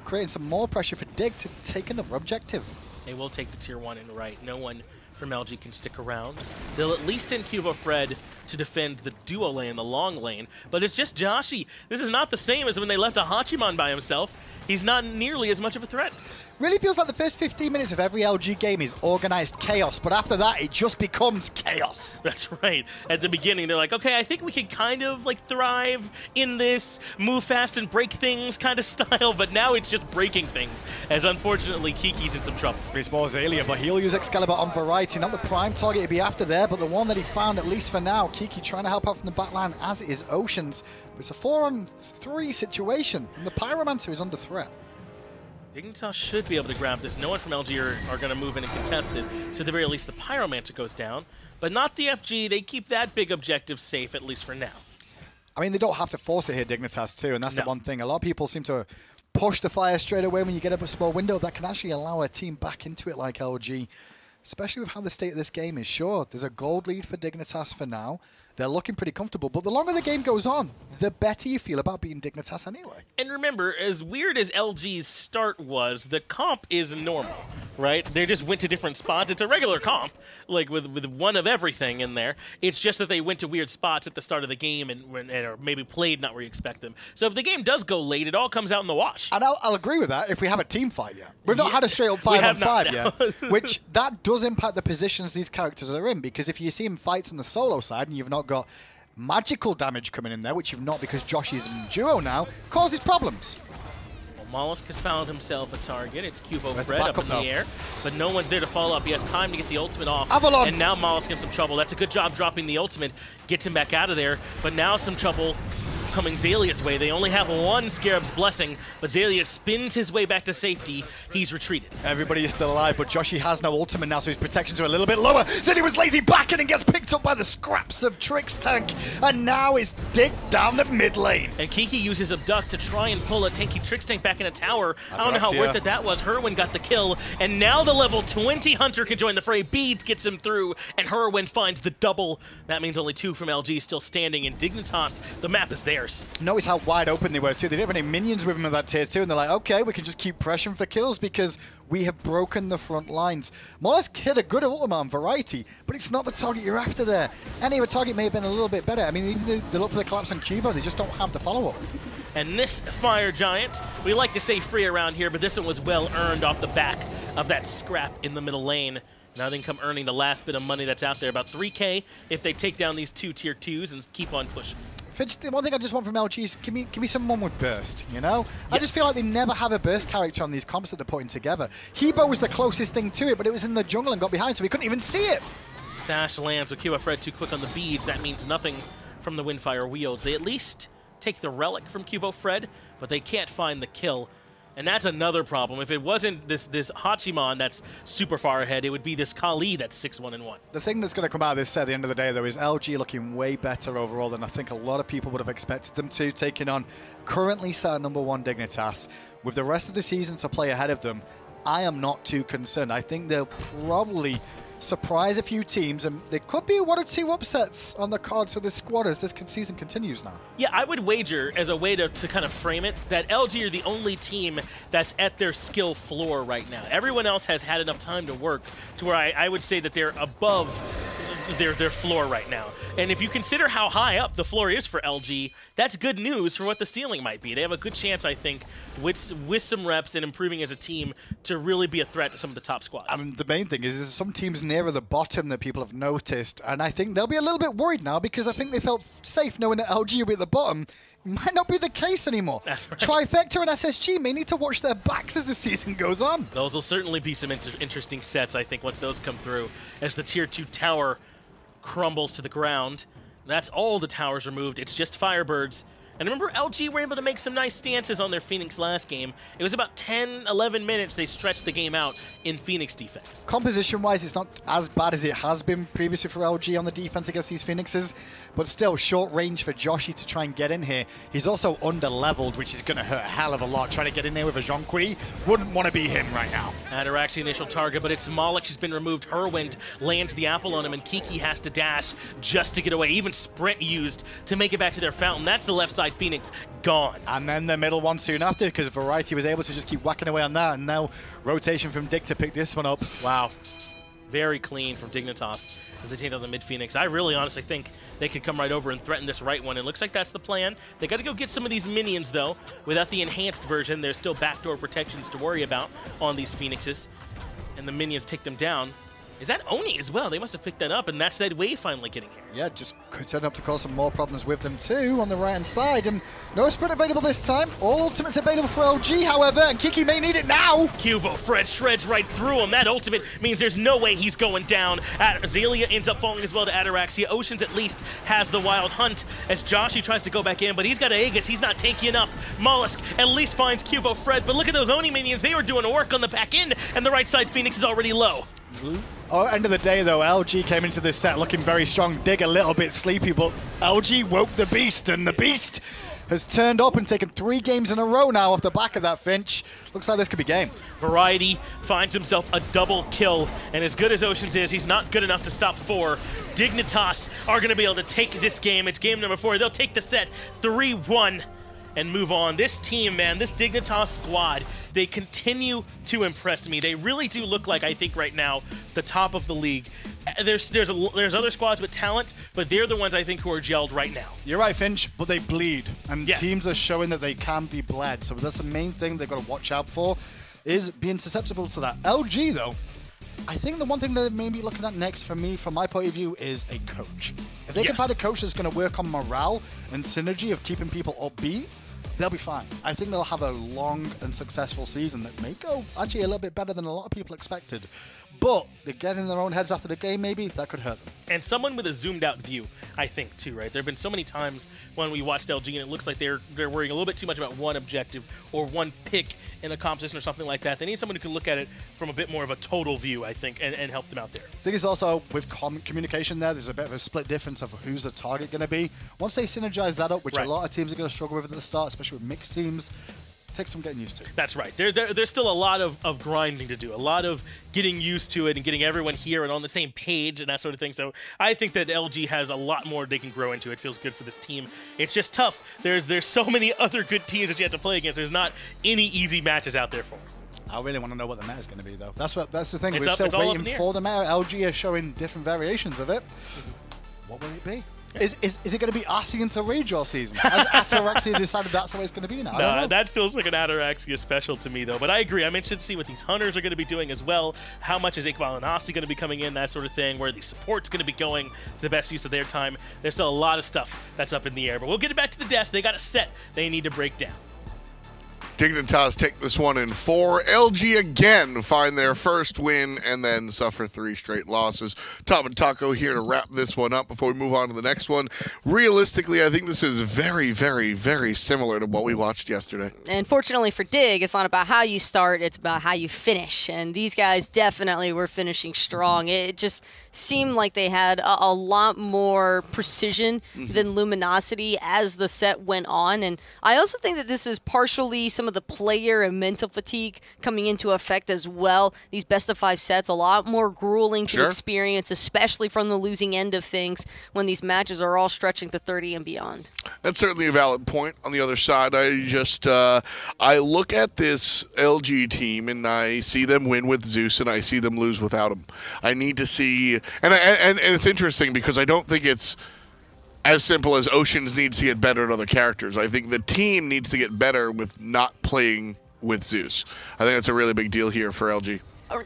creating some more pressure for Dig to take another objective. They will take the tier 1 and right. No one from LG can stick around. They'll at least send Qvofred to defend the duo lane, the long lane, but it's just Joshy. This is not the same as when they left a Hachiman by himself. He's not nearly as much of a threat. Really feels like the first 15 minutes of every LG game is organized chaos, but after that, it just becomes chaos. That's right. At the beginning, they're like, okay, I think we can kind of like thrive in this move fast and break things kind of style, but now it's just breaking things, as unfortunately Kiki's in some trouble. It's more Xaliea, but he'll use Excalibur on Variety. Not the prime target to be after there, but the one that he found, at least for now. Kiki trying to help out from the backline, as is Oceans. It's a 4-on-3 situation, and the Pyromancer is under threat. Dignitas should be able to grab this. No one from LG are going to move in and contest it. So at the very least, the Pyromancer goes down, but not the FG. They keep that big objective safe, at least for now. I mean, they don't have to force it here, Dignitas, too, and that's the one thing. A lot of people seem to push the fire straight away when you get up a small window. That can actually allow a team back into it like LG, especially with how the state of this game is. Sure, there's a gold lead for Dignitas for now. They're looking pretty comfortable, but the longer the game goes on, the better you feel about beating Dignitas anyway. And remember, as weird as LG's start was, the comp is normal, right? They just went to different spots. It's a regular comp, like with one of everything in there. It's just that they went to weird spots at the start of the game and or maybe played not where you expect them. So if the game does go late, it all comes out in the wash. And I'll agree with that if we have a team fight yet. We've not had a straight up 5-on-5 yet, which that does impact the positions these characters are in, because if you see them fights on the solo side and you've not got magical damage coming in there, which you've not because Joshy's in duo now, causes problems. Well, Molluskk has found himself a target. It's Qvofred up in the air, but no one's there to follow up. He has time to get the ultimate off. Avalon. And now Molluskk in some trouble. That's a good job dropping the ultimate, gets him back out of there, but now some trouble coming Xalia's way. They only have one Scarab's Blessing, but Xaliea spins his way back to safety. He's retreated. Everybody is still alive, but Joshy has no ultimate now, so his protections are a little bit lower. Xaliea was lazy back and gets picked up by the scraps of Trixtank, and now is Dig down the mid lane. And Kiki uses Abduct to try and pull a tanky Trixtank back in a tower. I don't know how worth it that was. Hurriwind got the kill, and now the level 20 Hunter can join the fray. Beads gets him through, and Hurriwind finds the double. That means only 2 from LG still standing, and Dignitas, the map is theirs. Notice how wide open they were too. They didn't have any minions with them in that tier 2, and they're like, okay, we can just keep pressuring for kills because we have broken the front lines. Molluskk hit a good ultimate on Variety, but it's not the target you're after there. Any other target may have been a little bit better. I mean, even they look for the collapse on Qvofred, they just don't have the follow-up. And this Fire Giant, we like to say free around here, but this one was well earned off the back of that scrap in the middle lane. Now they can come earning the last bit of money that's out there, about 3K if they take down these 2 tier 2s and keep on pushing. The one thing I just want from LG is give me someone with burst, you know? Yes. I just feel like they never have a burst character on these comps that they're putting together. Hebo was the closest thing to it, but it was in the jungle and got behind, so we couldn't even see it. Sash lands with Qvofred too quick on the beads. That means nothing from the Windfire wields. They at least take the relic from Qvofred, but they can't find the kill. And that's another problem. If it wasn't this Hachiman that's super far ahead, it would be this Kali that's 6-1-1. The thing that's going to come out of this set at the end of the day, though, is LG looking way better overall than I think a lot of people would have expected them to, taking on currently set #1 Dignitas. With the rest of the season to play ahead of them, I am not too concerned. I think they'll probably surprise a few teams, and there could be 1 or 2 upsets on the cards for this squad as this season continues now. Yeah, I would wager, as a way to kind of frame it, that LG are the only team that's at their skill floor right now. Everyone else has had enough time to work to where I would say that they're above their floor right now. And if you consider how high up the floor is for LG, that's good news for what the ceiling might be. They have a good chance, I think, with some reps and improving as a team to really be a threat to some of the top squads. I mean, the main thing is some teams nearer the bottom that people have noticed, and I think they'll be a little bit worried now because I think they felt safe knowing that LG will be at the bottom. It might not be the case anymore. That's right. Trifecta and SSG may need to watch their backs as the season goes on. Those will certainly be some interesting sets, I think, once those come through, as the tier 2 tower crumbles to the ground. That's all the towers removed. It's just Firebirds. And remember, LG were able to make some nice stances on their Phoenix last game. It was about 10, 11 minutes they stretched the game out in Phoenix defense. Composition-wise, it's not as bad as it has been previously for LG on the defense against these Phoenixes, but still short range for Joshy to try and get in here. He's also under-leveled, which is going to hurt a hell of a lot. Trying to get in there with a Jonqui, wouldn't want to be him right now. Ataraxia initial target, but it's Molluskk. She's been removed. Hurriwind lands the apple on him, and Kiki has to dash just to get away. Even Sprint used to make it back to their fountain. That's the left side Phoenix gone. And then the middle one soon after, because Variety was able to just keep whacking away on that, and now rotation from Dick to pick this one up. Wow. Very clean from Dignitas as they take down the mid Phoenix. I really honestly think they could come right over and threaten this right one. It looks like that's the plan. They got to go get some of these minions, though. Without the enhanced version, there's still backdoor protections to worry about on these Phoenixes. And the minions take them down. Is that Oni as well? They must have picked that up, and that's that wave finally getting here. Yeah, just could turn up to cause some more problems with them too on the right-hand side. And no sprint available this time. All ultimates available for LG, however, and Kiki may need it now. Qvofred shreds right through him. That ultimate means there's no way he's going down. Xaliea ends up falling as well to Ataraxia. Oceans at least has the wild hunt as Joshy tries to go back in, but he's got Aegis. He's not tanky enough. Molluskk at least finds Qvofred, but look at those Oni minions. They were doing work on the back end, and the right side Phoenix is already low. Oh, end of the day, though, LG came into this set looking very strong. Dig a little bit sleepy, but LG woke the beast, and the beast has turned up and taken 3 games in a row now off the back of that Finch. Looks like this could be game. Variety finds himself a double kill, and as good as Oceans is, he's not good enough to stop 4. Dignitas are going to be able to take this game. It's game number 4. They'll take the set 3-1. And move on. This team, man, this Dignitas squad, they continue to impress me. They really do look like, I think right now, the top of the league. There's other squads with talent, but they're the ones I think who are gelled right now. You're right, Finch, but they bleed. And yes, teams are showing that they can be bled. So that's the main thing they've got to watch out for, is being susceptible to that. LG, though, I think the one thing they may be looking at next for me, from my point of view, is a coach. If they can find a coach that's going to work on morale and synergy of keeping people upbeat, they'll be fine. I think they'll have a long and successful season that may go actually a little bit better than a lot of people expected. But they get in their own heads after the game, maybe, that could hurt them. And someone with a zoomed-out view, I think, too, right? There have been so many times when we watched LG, and it looks like they're worrying a little bit too much about one objective or one pick in a competition or something like that. They need someone who can look at it from a bit more of a total view, I think, and help them out there. I think it's also, with communication there's a bit of a split difference of who's the target going to be. Once they synergize that up, which a lot of teams are going to struggle with at the start, especially with mixed teams, takes some getting used to. That's right. There's still a lot of grinding to do, a lot of getting used to it and getting everyone here and on the same page and that sort of thing. So I think that LG has a lot more they can grow into. It feels good for this team. It's just tough. There's so many other good teams that you have to play against. There's not any easy matches out there for them. I really want to know what the meta is going to be, though. That's the thing. We're still waiting for the meta. LG are showing different variations of it. What will it be? Is it going to be Arcee until Ragear season? Has Ataraxia decided that's the way it's going to be now? No, that feels like an Ataraxia special to me, though. But I agree. I'm interested to see what these hunters are going to be doing as well. How much is Iqbal and Arcee going to be coming in, that sort of thing. Where the support's going to be going to the best use of their time. There's still a lot of stuff that's up in the air. But we'll get it back to the desk. They got a set they need to break down. Dignitas take this one in 4. LG again find their first win and then suffer 3 straight losses. Tom and Taco here to wrap this one up before we move on to the next one. Realistically, I think this is very, very, very similar to what we watched yesterday. And fortunately for Dig, it's not about how you start, it's about how you finish. And these guys definitely were finishing strong. It just seemed like they had a lot more precision than Luminosity as the set went on. And I also think that this is partially some of the player and mental fatigue coming into effect as well. These best of 5 sets, a lot more grueling to experience, especially from the losing end of things when these matches are all stretching to 30 and beyond. That's certainly a valid point. On the other side, I just I look at this LG team and I see them win with Zeus and I see them lose without him. I need to see, and it's interesting because I don't think it's as simple as Oceans needs to get better at other characters. I think the team needs to get better with not playing with Zeus. I think that's a really big deal here for LG.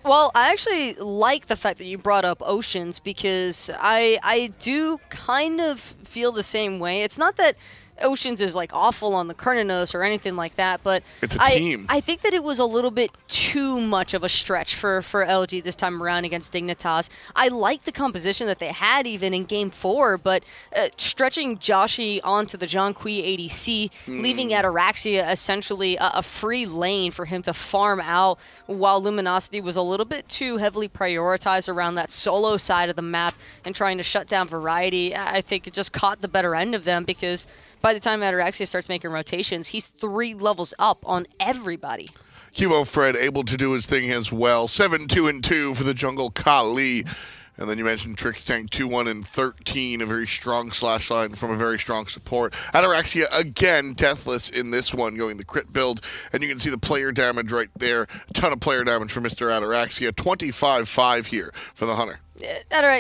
Well, I actually like the fact that you brought up Oceans because I do kind of feel the same way. It's not that Oceans is like awful on the Kerninos or anything like that, but it's a team. I think that it was a little bit too much of a stretch for LG this time around against Dignitas. I like the composition that they had even in Game 4, but stretching Joshy onto the John Kui ADC, leaving Ataraxia essentially a free lane for him to farm out, while Luminosity was a little bit too heavily prioritized around that solo side of the map and trying to shut down Variety. I think it just caught the better end of them, because by the time Ataraxia starts making rotations, he's 3 levels up on everybody. Qvofred able to do his thing as well. 7-2-2 for the jungle Kali. And then you mentioned Trixtank 2-1-13, a very strong slash line from a very strong support. Ataraxia again deathless in this one, going the crit build, and you can see the player damage right there. A ton of player damage for Mr. Ataraxia. 25-5 here for the Hunter.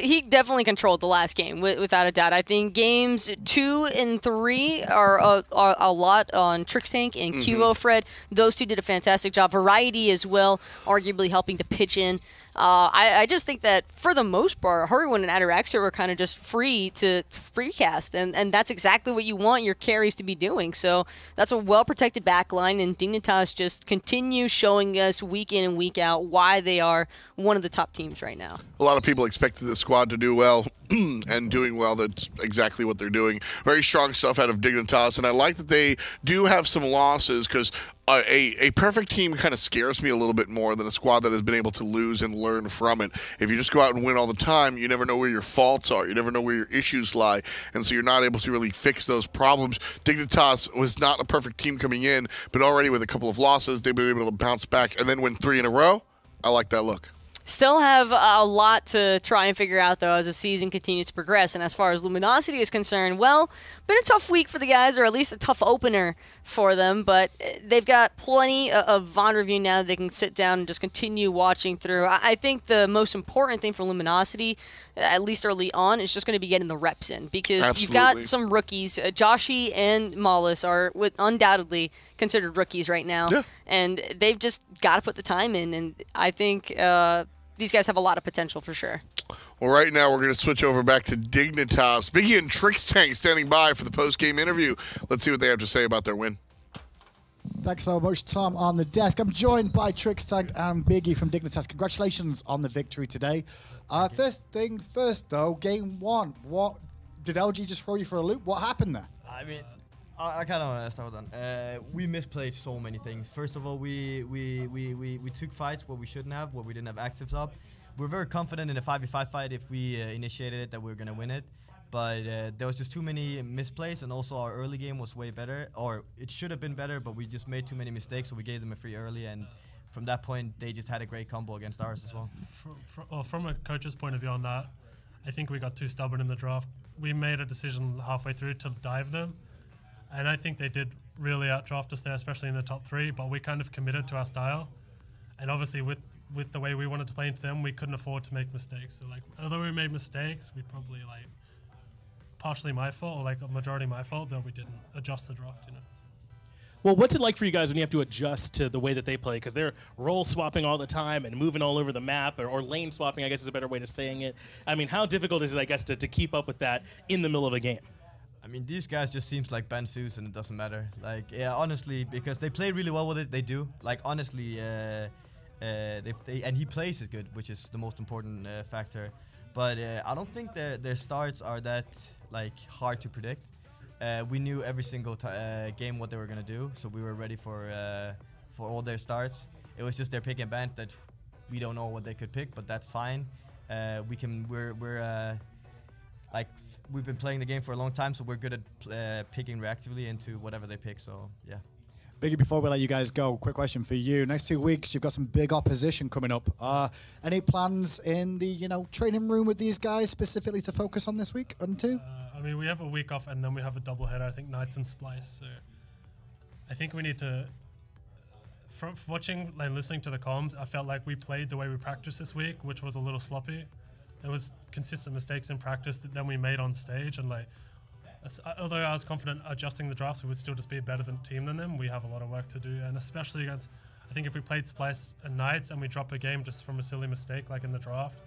He definitely controlled the last game, without a doubt. I think games 2 and 3 are a lot on Trixtank and Qvofred. Those two did a fantastic job. Variety as well, arguably helping to pitch in. I just think that for the most part, Hurriwind and Ataraxia were kind of just free to freecast, and that's exactly what you want your carries to be doing. So that's a well-protected backline, and Dignitas just continue showing us week in and week out why they are one of the top teams right now. A lot of people expected the squad to do well, and doing well. That's exactly what they're doing. Very strong stuff out of Dignitas, and I like that they do have some losses, because a perfect team kind of scares me a little bit more than a squad that has been able to lose and learn from it. If you just go out and win all the time, you never know where your faults are. You never know where your issues lie, and so you're not able to really fix those problems. Dignitas was not a perfect team coming in, but already with a couple of losses, they've been able to bounce back and then win 3 in a row. I like that look. Still have a lot to try and figure out, though, as the season continues to progress. And as far as Luminosity is concerned, well, been a tough week for the guys, or at least a tough opener for them. But they've got plenty of VOD review now that they can sit down and just continue watching through. I think the most important thing for Luminosity, at least early on, is just going to be getting the reps in. Because you've got some rookies. Joshy and Molluskk are undoubtedly considered rookies right now. Yeah. And they've just got to put the time in. And I think these guys have a lot of potential for sure. Well, right now we're going to switch over back to Dignitas. Biggie and Trixtank standing by for the post-game interview. Let's see what they have to say about their win. Thanks so much, Tom, on the desk. I'm joined by Trixtank and Biggie from Dignitas. Congratulations on the victory today. First thing first, though, game 1. What did LG just throw you for a loop? What happened there? I mean, I kind of want to start with that. We misplayed so many things. First of all, we took fights where we shouldn't have, where we didn't have actives up. We're very confident in a 5v5 fight if we initiated it that we were going to win it. But there was just too many misplays, and also our early game was way better, or it should have been better, but we just made too many mistakes, so we gave them a free early, and from that point, they just had a great combo against ours as well. From a coach's point of view on that, I think we got too stubborn in the draft. We made a decision halfway through to dive them, and I think they did really outdraft us there, especially in the top 3, but we kind of committed to our style. And obviously with the way we wanted to play into them, we couldn't afford to make mistakes. So like, although we made mistakes, we probably like partially my fault, or like a majority my fault, that we didn't adjust the draft, you know. Well, what's it like for you guys when you have to adjust to the way that they play? Because they're role swapping all the time and moving all over the map, or lane swapping, I guess is a better way of saying it. I mean, how difficult is it, I guess, to keep up with that in the middle of a game? I mean, these guys just seems like Bansus, and it doesn't matter. Like, yeah, honestly, because they play really well with it, they do. Like, honestly, and he plays it good, which is the most important factor. But I don't think their starts are that like hard to predict. We knew every single game what they were gonna do, so we were ready for all their starts. It was just their pick and ban that we don't know what they could pick, but that's fine. We're like we've been playing the game for a long time, so we're good at picking reactively into whatever they pick. So yeah. Biggie, before we let you guys go, quick question for you. Next 2 weeks, you've got some big opposition coming up. Any plans in the training room with these guys specifically to focus on this week and 2? I mean, we have a week off, and then we have a double header. I think Knights and Splice. So I think we need to. From watching and listening to the comms, I felt like we played the way we practiced this week, which was a little sloppy. There was consistent mistakes in practice that then we made on stage, and like. Although I was confident adjusting the drafts, we would still just be a better team than them. We have a lot of work to do, and especially against, I think if we played Splice and Knights and we drop a game just from a silly mistake like in the draft,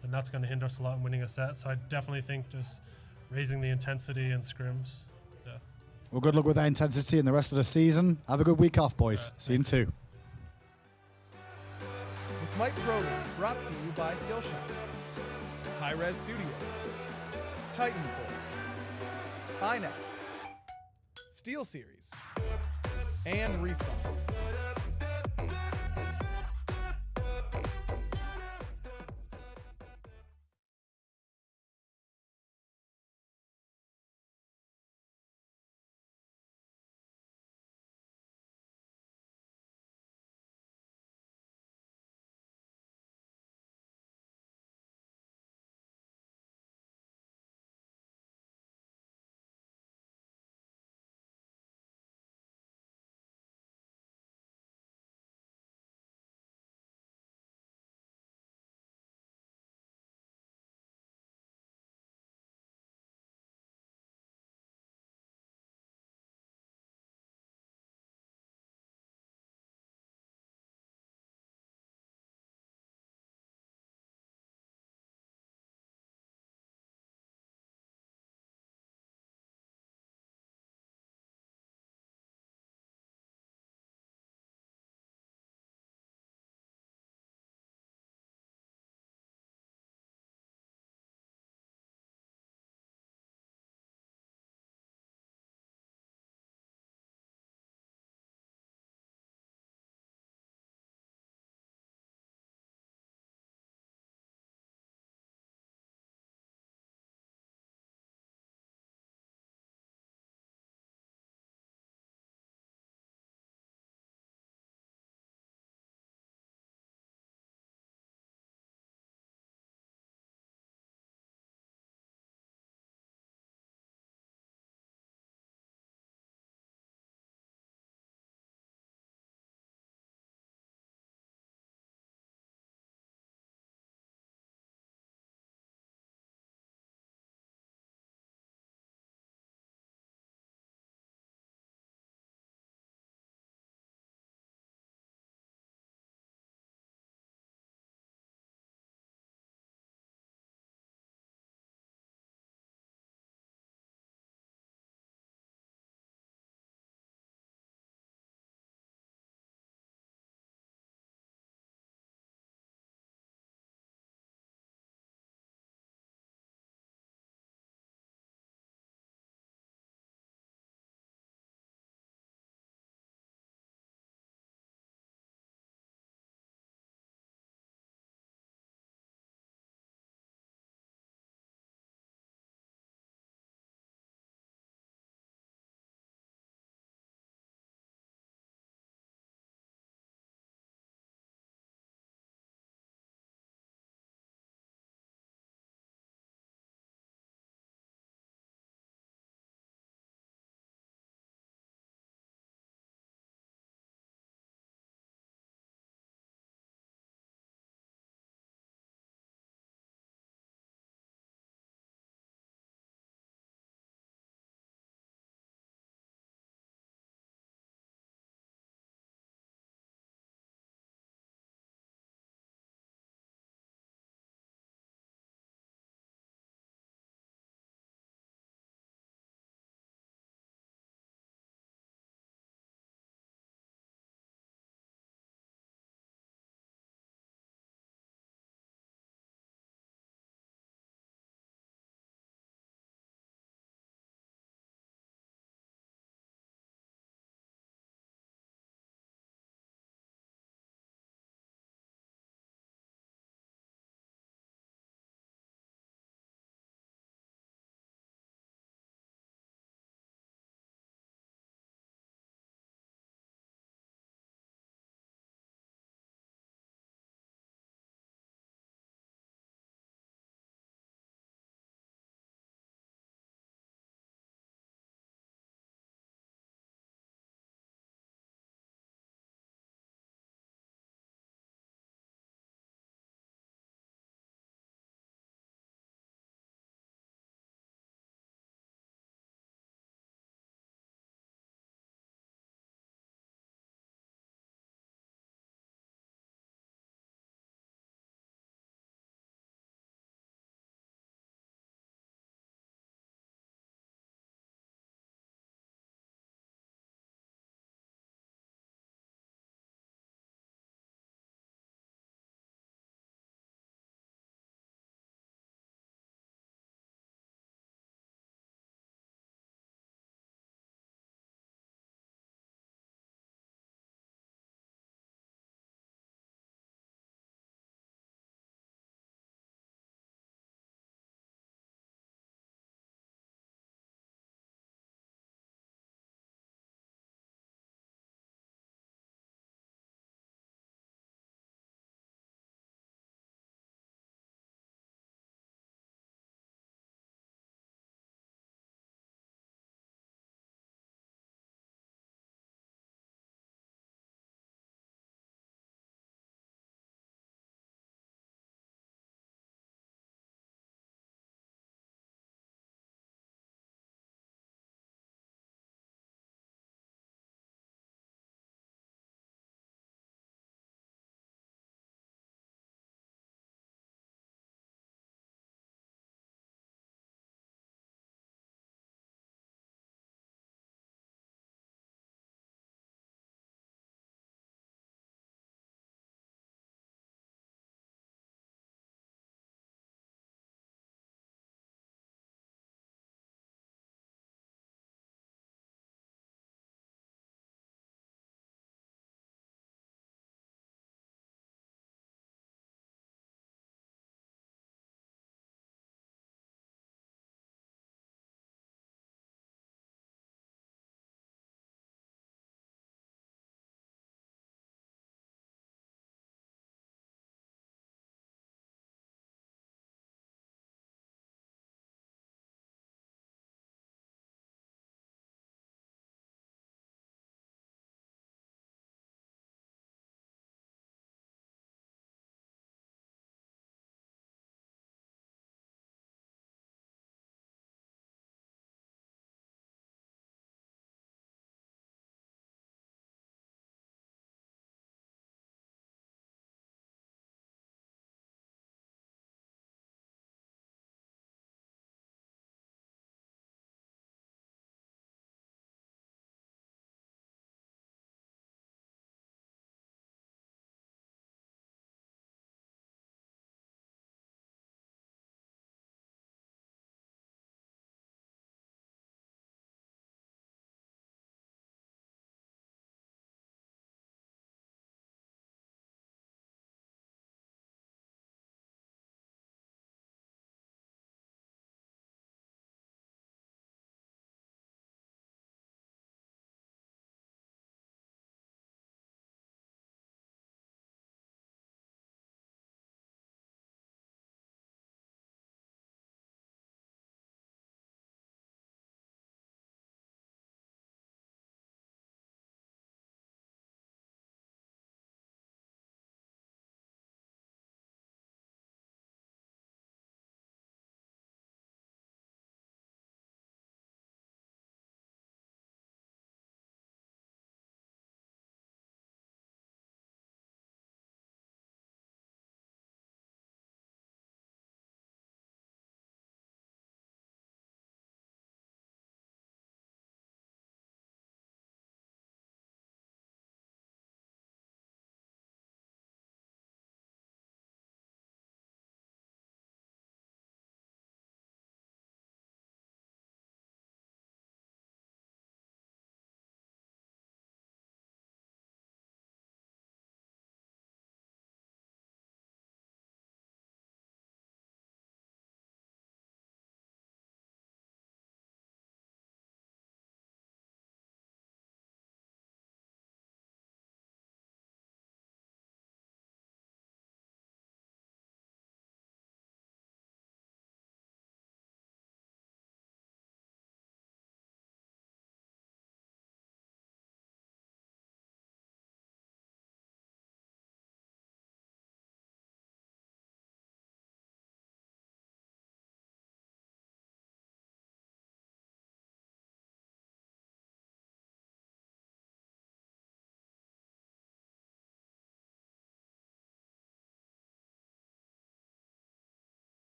then that's going to hinder us a lot in winning a set. So I definitely think just raising the intensity and scrims. Yeah. Well, good luck with that intensity and the rest of the season. Have a good week off, boys. See you in 2. The Smite Pro League brought to you by Skillshot, High-Res Studios, Titanfall, Pineapple, Steel Series, and Respawn.